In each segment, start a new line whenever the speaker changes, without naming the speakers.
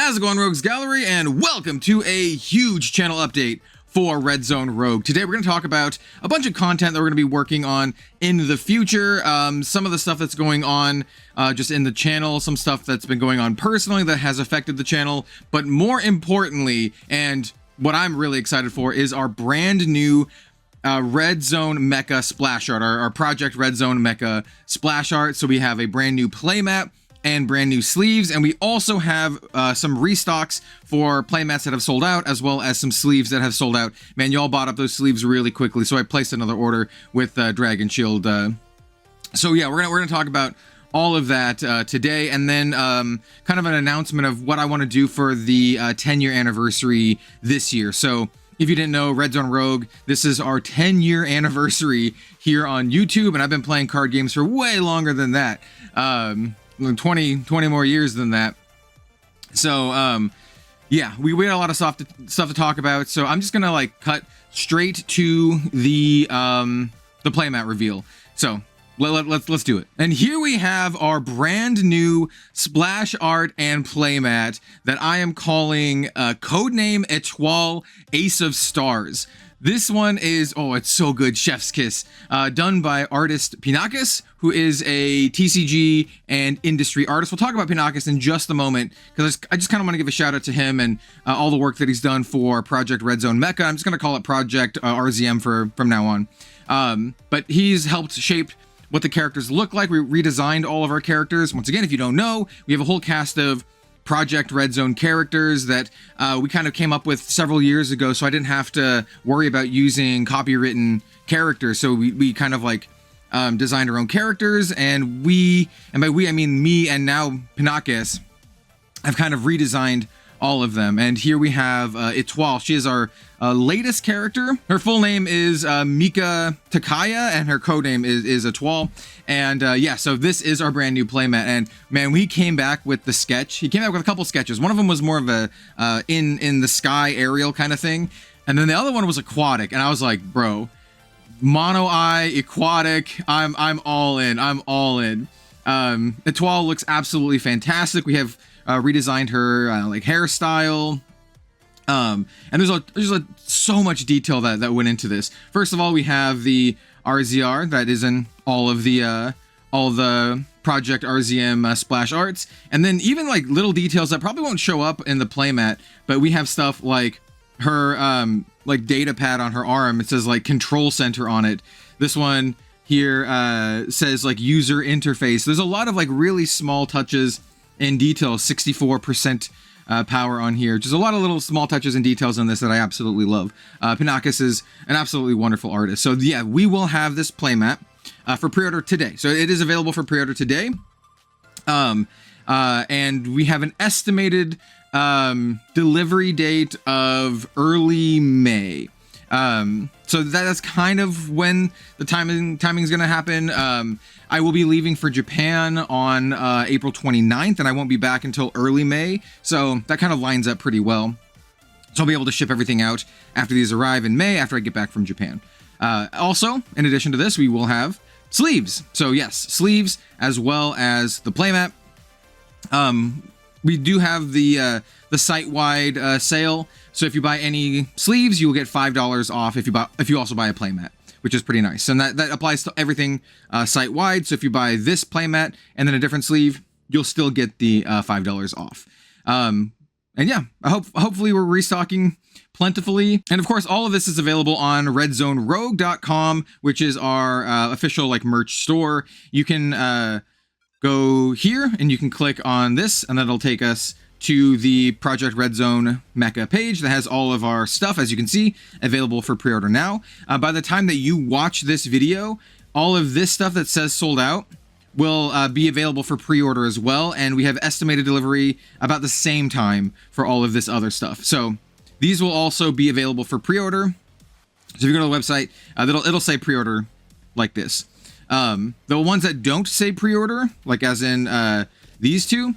How's it going, Rogues Gallery, and welcome to a huge channel update for Red Zone Rogue. Today we're going to talk about a bunch of content that we're going to be working on in the future, some of the stuff that's going on just in the channel, some stuff that's been going on personally that has affected the channel, but more importantly, and what I'm really excited for, is our brand new Red Zone Mecha splash art, our Project Red Zone Mecha splash art. So we have a brand new playmat and brand new sleeves, and we also have some restocks for playmats that have sold out, as well as some sleeves that have sold out. Man, y'all bought up those sleeves really quickly, so I placed another order with Dragon Shield. So yeah, we're gonna talk about all of that today, and then kind of an announcement of what I want to do for the 10-year anniversary this year. So if you didn't know, Red Zone Rogue, this is our 10-year anniversary here on YouTube, and I've been playing card games for way longer than that. 20 more years than that. So yeah, we had a lot of stuff to talk about, so I'm just gonna like cut straight to the playmat reveal. So let's do it. And here we have our brand new splash art and playmat that I am calling codename Etoile Ace of Stars. This one is, oh, it's so good, chef's kiss, done by artist Pinocchus, who is a TCG and industry artist. We'll talk about Pinocchus in just a moment, because I just kind of want to give a shout out to him and all the work that he's done for Project Red Zone Mecha. I'm just going to call it Project RZM from now on. But he's helped shape what the characters look like. We redesigned all of our characters. Once again, if you don't know, we have a whole cast of Project Red Zone characters that we kind of came up with several years ago, so I didn't have to worry about using copywritten characters. So we kind of like designed our own characters, and by we I mean me and now Pinocchus have kind of redesigned all of them. And here we have Etoile. She is our latest character. Her full name is Mecha Takaya, and her codename is Etoile. And yeah, so this is our brand new playmat. And man, we came back with the sketch. He came back with a couple sketches. One of them was more of a in the sky aerial kind of thing, and then the other one was aquatic. And I was like, bro, mono eye, aquatic. I'm all in. I'm all in. Etoile looks absolutely fantastic. We have redesigned her like hairstyle, and there's so much detail that went into this. First of all, we have the RZR that is in all the Project RZM splash arts, and then even like little details that probably won't show up in the playmat, but we have stuff like her like data pad on her arm. It says like control center on it. This one here says like user interface. There's a lot of like really small touches in detail. 64% power on here. Just a lot of little small touches and details in this that I absolutely love. Pinocchus is an absolutely wonderful artist. So yeah, we will have this playmat for pre-order today. So it is available for pre-order today. And we have an estimated delivery date of early May. So that's kind of when the timing is going to happen. I will be leaving for Japan on April 29th, and I won't be back until early May. So that kind of lines up pretty well. So I'll be able to ship everything out after these arrive in May, after I get back from Japan. Also, in addition to this, we will have sleeves. So yes, sleeves as well as the playmat. We do have the site-wide sale. So if you buy any sleeves, you will get $5 off if you also buy a playmat, which is pretty nice. And that applies to everything site-wide. So if you buy this playmat and then a different sleeve, you'll still get the $5 off. And yeah, hopefully we're restocking plentifully. And of course, all of this is available on redzonerogue.com, which is our official like merch store. You can go here and you can click on this, and that'll take us to the Project Red Zone Mecha page that has all of our stuff, as you can see, available for pre-order now. By the time that you watch this video, all of this stuff that says sold out will be available for pre-order as well, and we have estimated delivery about the same time for all of this other stuff. So these will also be available for pre-order. So if you go to the website, it'll say pre-order like this. The ones that don't say pre-order, like as in these two,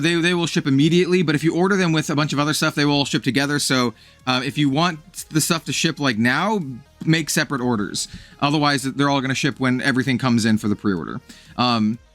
they will ship immediately, but if you order them with a bunch of other stuff, they will all ship together. So if you want the stuff to ship like now, make separate orders. Otherwise, they're all going to ship when everything comes in for the pre-order.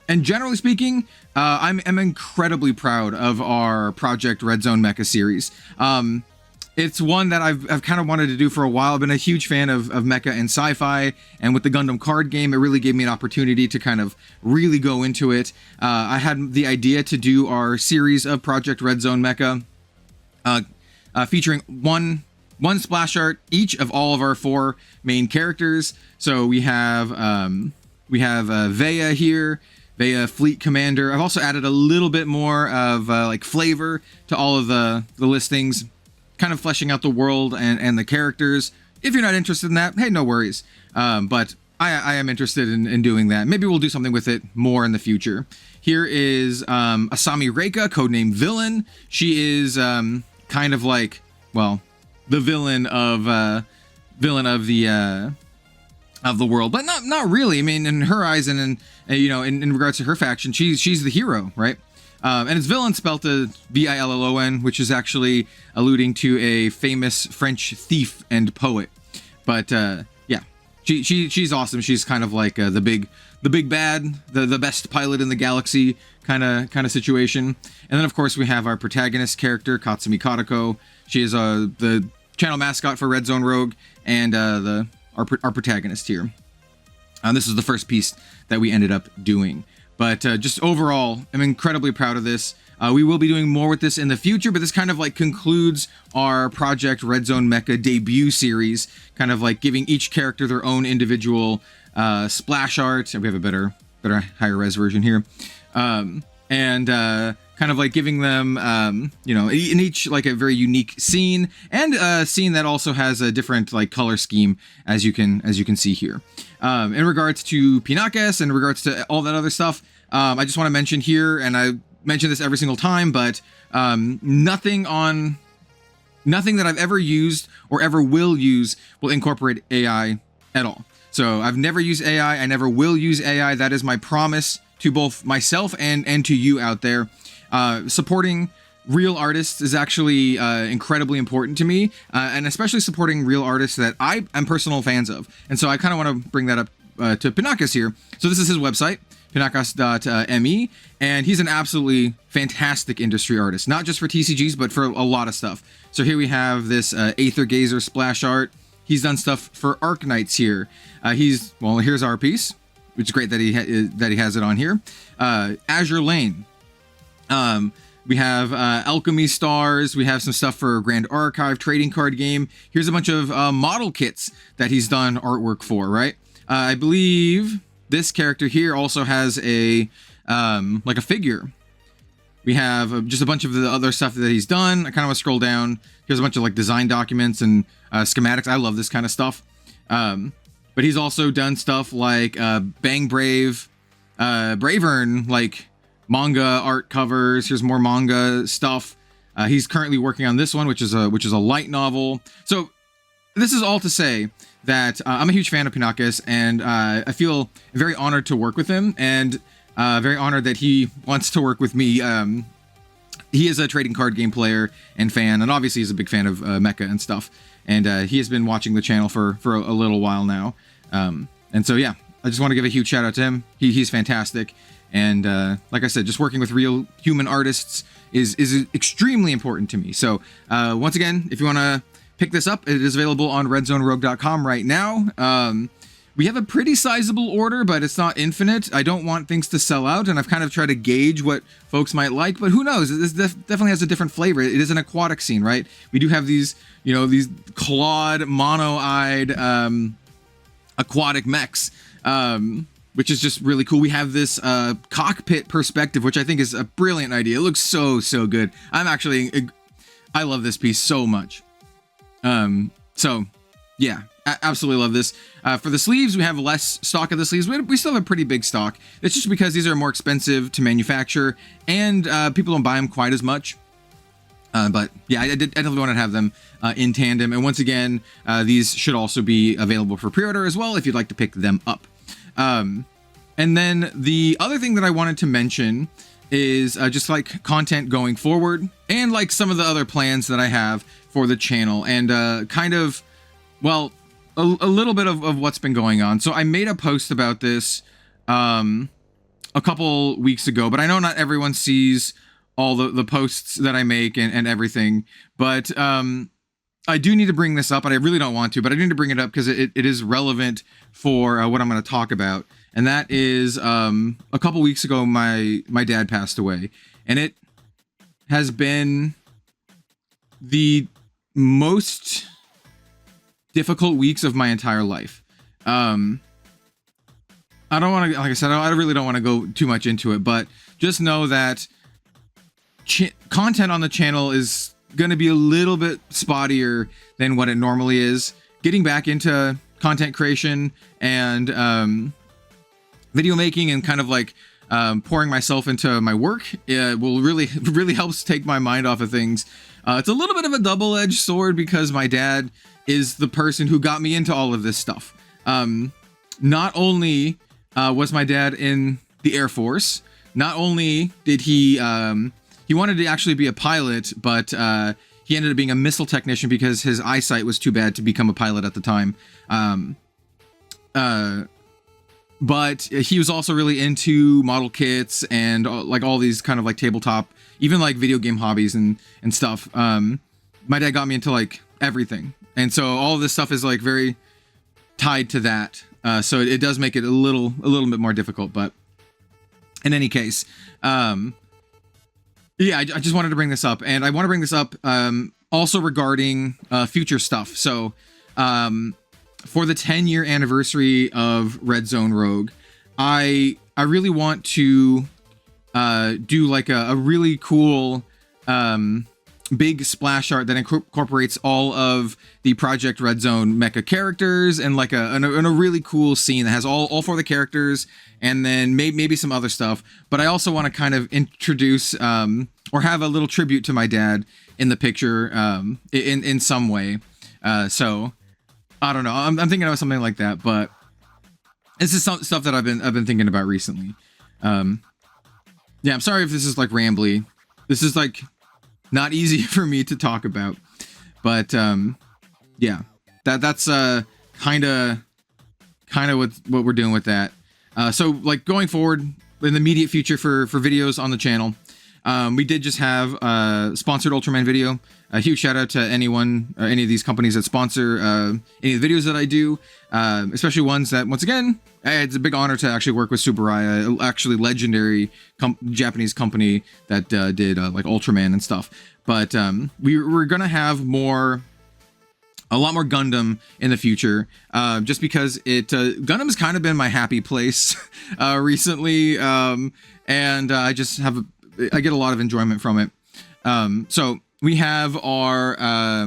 And generally speaking, I'm incredibly proud of our Project Red Zone Mecha series. It's one that I've kind of wanted to do for a while. I've been a huge fan of mecha and sci-fi, and with the Gundam Card Game, it really gave me an opportunity to kind of really go into it. I had the idea to do our series of Project Red Zone Mecha, featuring one splash art each of all of our 4 main characters. So we have Vaya here, Vaya Fleet Commander. I've also added a little bit more of like flavor to all of the listings, kind of fleshing out the world and the characters. If you're not interested in that, hey, no worries. But I am interested in doing that. Maybe we'll do something with it more in the future. Here is Asami Reika, codename Villain. She is kind of like, well, the villain of the world, but not really. I mean, in her eyes, and in regards to her faction, she's the hero, right? And it's villain spelled Villon, which is actually alluding to a famous French thief and poet. But yeah, she's awesome. She's kind of like the big bad, the best pilot in the galaxy kind of situation. And then of course we have our protagonist character, Katsumi Kadako. She is the channel mascot for Red Zone Rogue, and our protagonist here. This is the first piece that we ended up doing. But just overall, I'm incredibly proud of this. We will be doing more with this in the future, but this kind of like concludes our Project Red Zone Mecha debut series, kind of like giving each character their own individual splash art. We have a better higher res version here. And kind of like giving them, in each like a very unique scene, and a scene that also has a different like color scheme, as you can see here. In regards to Pinocchus, and in regards to all that other stuff, I just want to mention here, and I mention this every single time, but nothing that I've ever used or ever will use will incorporate AI at all. So I've never used AI. I never will use AI. That is my promise to both myself and to you out there. Supporting real artists is actually incredibly important to me, and especially supporting real artists that I am personal fans of. And so I kind of want to bring that up to Pinocchus here. So this is his website, pinocchus.me, and he's an absolutely fantastic industry artist, not just for TCGs, but for a lot of stuff. So here we have this Aether Gazer splash art. He's done stuff for Arc Knights here. Here's our piece, which is great that he has it on here. Azure Lane. We have Alchemy Stars. We have some stuff for Grand Archive trading card game. Here's a bunch of model kits that he's done artwork for, right? I believe this character here also has a like a figure. We have just a bunch of the other stuff that he's done. I kind of want to scroll down. Here's a bunch of like design documents and schematics. I love this kind of stuff. But he's also done stuff like Bang Brave, Bravern, like manga art covers. Here's more manga stuff. He's currently working on this one, which is a light novel. So this is all to say that I'm a huge fan of Pinocchus, and I feel very honored to work with him, and very honored that he wants to work with me. He is a trading card game player and fan, and obviously he's a big fan of Mecha and stuff. And he has been watching the channel for a little while now. And so yeah, I just want to give a huge shout out to him. He's fantastic. And like I said, just working with real human artists is extremely important to me. So once again, if you want to pick this up, it is available on redzonerogue.com right now. We have a pretty sizable order, but it's not infinite. I don't want things to sell out, and I've kind of tried to gauge what folks might like, but who knows? This definitely has a different flavor. It is an aquatic scene, right? We do have these, these clawed, mono-eyed aquatic mechs, which is just really cool. We have this cockpit perspective, which I think is a brilliant idea. It looks so good. I love this piece so much. So yeah, absolutely love this. For the sleeves, we have less stock of the sleeves. We still have a pretty big stock. It's just because these are more expensive to manufacture, and people don't buy them quite as much. But yeah, I definitely want to have them in tandem. And once again, these should also be available for pre-order as well if you'd like to pick them up. And then the other thing that I wanted to mention is just like content going forward, and like some of the other plans that I have for the channel, and kind of, well, a little bit of what's been going on. So I made a post about this a couple weeks ago, but I know not everyone sees all the posts that I make and everything, but I do need to bring this up, and I really don't want to, but I need to bring it up because it is relevant for what I'm going to talk about. And that is a couple weeks ago, my dad passed away, and it has been the most difficult weeks of my entire life. I don't want to, like I said, I really don't want to go too much into it, but just know that content on the channel is going to be a little bit spottier than what it normally is. Getting back into content creation and video making and kind of like pouring myself into my work will really helps take my mind off of things. It's a little bit of a double-edged sword because my dad is the person who got me into all of this stuff. Not only was my dad in the Air Force, not only did he wanted to actually be a pilot, but he ended up being a missile technician because his eyesight was too bad to become a pilot at the time. But he was also really into model kits and like all these kind of like tabletop, even like video game hobbies and stuff. My dad got me into like everything. And so all of this stuff is like very tied to that. So it does make it a little bit more difficult, but in any case, yeah, I just wanted to bring this up, and I want to bring this up also regarding future stuff. So for the 10-year anniversary of Red Zone Rogue, I really want to do like a really cool big splash art that incorporates all of the Project Red Zone mecha characters and like a really cool scene that has all four of the characters and then maybe some other stuff. But I also want to kind of introduce or have a little tribute to my dad in the picture in some way. So I don't know. I'm thinking about something like that, but this is some stuff that I've been thinking about recently. Yeah, I'm sorry if this is like rambly. This is like not easy for me to talk about, but yeah, that's kind of what we're doing with that. So like going forward in the immediate future for videos on the channel, we did just have a sponsored Ultraman video. A huge shout out to anyone, any of these companies that sponsor any of the videos that I do, especially ones that, once again, it's a big honor to actually work with Tsuburaya, actually legendary Japanese company that did like Ultraman and stuff. But we're gonna have a lot more Gundam in the future, just because Gundam's kind of been my happy place recently, and I just I get a lot of enjoyment from it. So we have our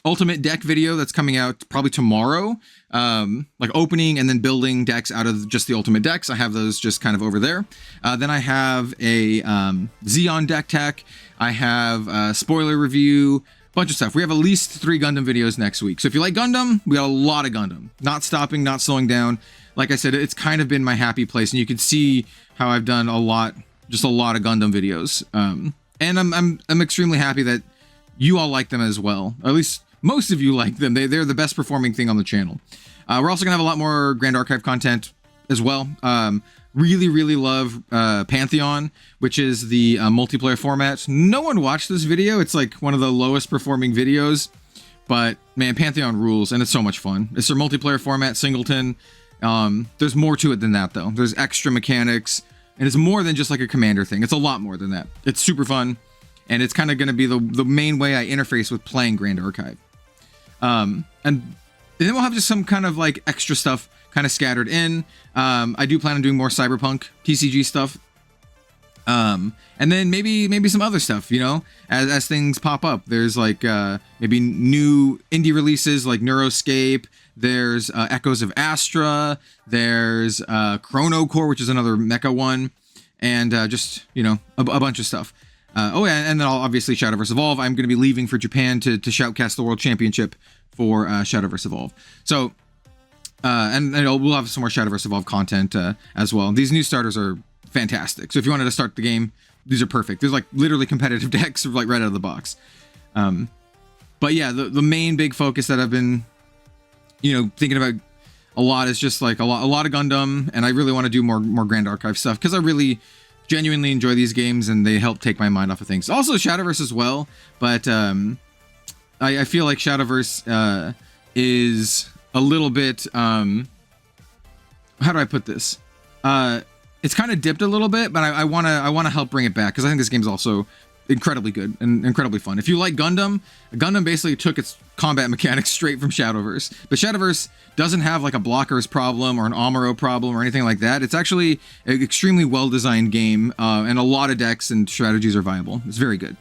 ultimate deck video that's coming out probably tomorrow, like opening and then building decks out of just the ultimate decks. I have those just kind of over there. Then I have a Xeon deck tech. I have a spoiler review, bunch of stuff. We have at least 3 Gundam videos next week. So if you like Gundam, we got a lot of Gundam. Not stopping, not slowing down. Like I said, it's kind of been my happy place, and you can see how I've done just a lot of Gundam videos. And I'm extremely happy that you all like them as well. Or at least most of you like them. They're the best performing thing on the channel. We're also gonna have a lot more Grand Archive content as well. Really love Pantheon, which is the multiplayer format. No one watched this video. It's like one of the lowest performing videos, but man, Pantheon rules, and it's so much fun. It's their multiplayer format, singleton. There's more to it than that though. There's extra mechanics, and it's more than just like a commander thing. It's a lot more than that. It's super fun, and it's kind of going to be the main way I interface with playing Grand Archive. And then we'll have just some kind of like extra stuff kind of scattered in. I do plan on doing more Cyberpunk TCG stuff. And then maybe some other stuff, you know, as things pop up. There's like maybe new indie releases like Neuroscape. There's Echoes of Astra. There's Chrono Core, which is another mecha one, and just, you know, a bunch of stuff. Oh yeah, and then I'll obviously Shadowverse Evolve. I'm going to be leaving for Japan to shoutcast the World Championship for Shadowverse Evolve. So, and we'll have some more Shadowverse Evolve content as well. These new starters are fantastic. So if you wanted to start the game, these are perfect. There's like literally competitive decks like right out of the box. But yeah, the main big focus that I've been, you know, thinking about a lot is just like a lot of Gundam, and I really want to do more Grand Archive stuff because I really genuinely enjoy these games and they help take my mind off of things. Also Shadowverse as well, but I feel like Shadowverse is a little bit how do I put this? It's kind of dipped a little bit, but I want to help bring it back because I think this game's also incredibly good and incredibly fun. If you like Gundam basically took its combat mechanics straight from Shadowverse, but Shadowverse doesn't have like a blockers problem or an Amuro problem or anything like that. It's actually an extremely well-designed game, and a lot of decks and strategies are viable. It's very good.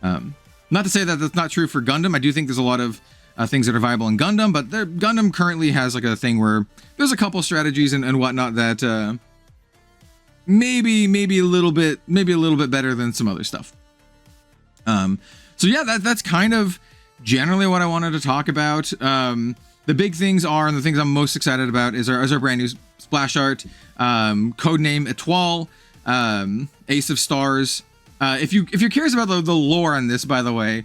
Not to say that that's not true for Gundam. I do think there's a lot of things that are viable in Gundam, but Gundam currently has like a thing where there's a couple strategies and whatnot that maybe a little bit better than some other stuff. So yeah, that's kind of generally what I wanted to talk about. The big things are, and the things I'm most excited about is our brand new splash art, codename Etoile, Ace of Stars. If you're curious about the lore on this, by the way,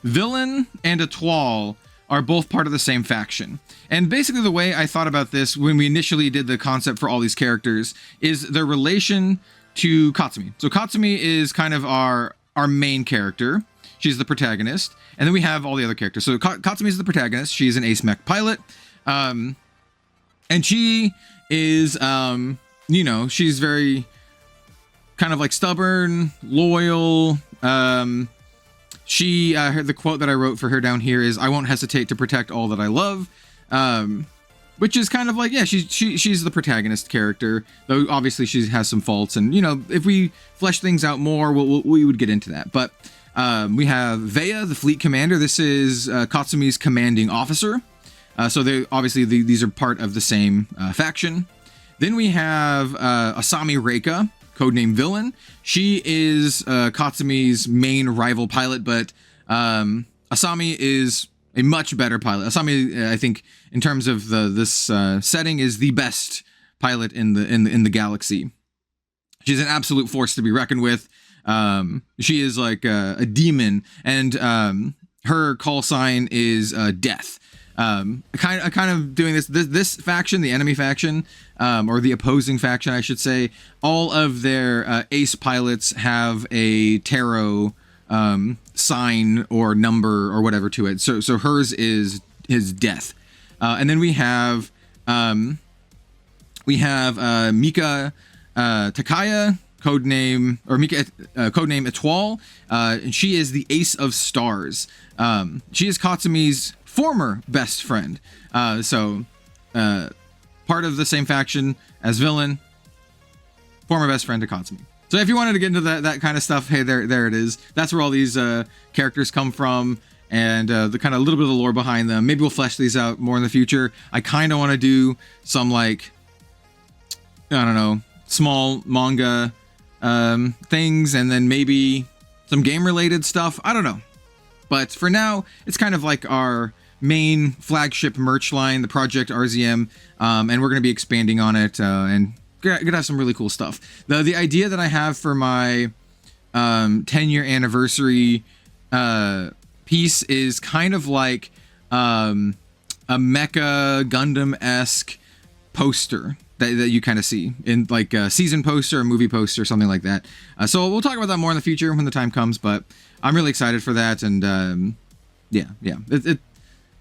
Villain and Etoile are both part of the same faction. And basically the way I thought about this when we initially did the concept for all these characters is their relation to Katsumi. So Katsumi is kind of our main character. She's the protagonist. And then we have all the other characters. So Katsumi is the protagonist. She's an ace mech pilot. And she is, she's very kind of like stubborn, loyal. She the quote that I wrote for her down here is, "I won't hesitate to protect all that I love," which is kind of like, yeah, she's the protagonist character, though obviously she has some faults, and if we flesh things out more, we would get into that. But we have Vea, the fleet commander. This is Katsumi's commanding officer, so they obviously these are part of the same faction. Then we have Asami Reika, codename Villain. She is Katsumi's main rival pilot, but Asami is a much better pilot. Asami, I think, in terms of this setting, is the best pilot in the galaxy. She's an absolute force to be reckoned with. She is like a demon, and her call sign is Death. Kind of doing this faction, the enemy faction, or the opposing faction, I should say. All of their ace pilots have a tarot sign or number or whatever to it. So hers is Death, and then we have Mika Takaya, codename Etoile, and she is the Ace of Stars. She is Katsumi's former best friend, so part of the same faction as Villain, former best friend to Katsumi. So if you wanted to get into that kind of stuff, hey, there it is. That's where all these characters come from, and the kind of little bit of the lore behind them. Maybe we'll flesh these out more in the future. I kind of want to do some, like, I don't know, small manga things, and then maybe some game related stuff. I don't know, but for now it's kind of like our main flagship merch line, the Project RZM, and we're going to be expanding on it, and gonna have some really cool stuff. The idea that I have for my 10-year anniversary piece is kind of like a Mecha Gundam-esque poster that you kind of see in like a season poster or movie poster, something like that. So we'll talk about that more in the future when the time comes, but I'm really excited for that. And yeah,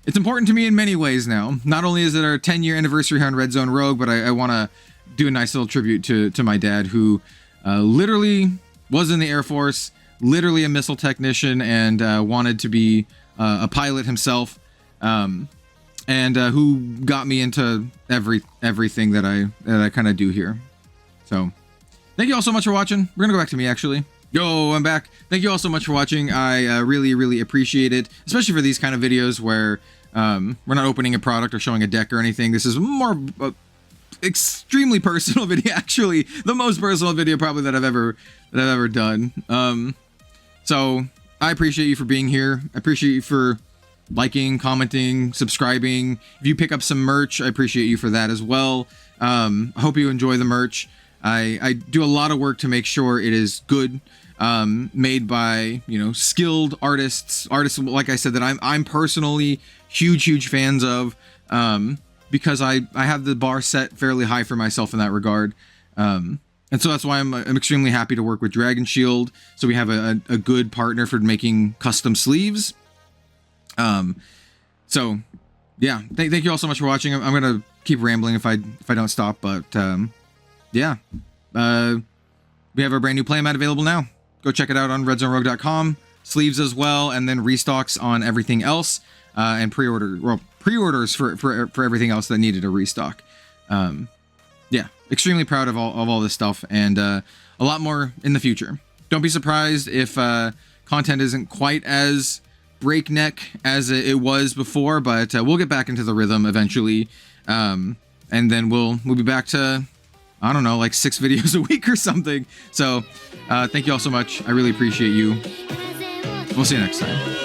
it's important to me in many ways now. Not only is it our 10-year anniversary here on Red Zone Rogue, but I want to do a nice little tribute to my dad, who literally was in the Air Force, literally a missile technician, and wanted to be a pilot himself, and who got me into everything that I kind of do here. So thank you all so much for watching. We're gonna go back to me, actually. Yo, I'm back. Thank you all so much for watching. I really appreciate it, especially for these kind of videos where we're not opening a product or showing a deck or anything. This is more extremely personal video, actually the most personal video probably that I've ever done. So I appreciate you for being here. I appreciate you for liking, commenting, subscribing. If you pick up some merch, I appreciate you for that as well. I hope you enjoy the merch. I do a lot of work to make sure it is good, made by, skilled artists like I said, that I'm personally huge fans of. because I have the bar set fairly high for myself in that regard. And so that's why I'm extremely happy to work with Dragon Shield. So we have a good partner for making custom sleeves. So yeah, thank you all so much for watching. I'm gonna keep rambling if I don't stop, but yeah, we have our brand new playmat available now. Go check it out on redzonerogue.com. Sleeves as well, and then restocks on everything else, and pre-orders for everything else that needed a restock. Yeah, extremely proud of all this stuff, and a lot more in the future. Don't be surprised if content isn't quite as breakneck as it was before, but we'll get back into the rhythm eventually, and then we'll be back to, I don't know, like 6 videos a week or something. So thank you all so much. I really appreciate you. We'll see you next time.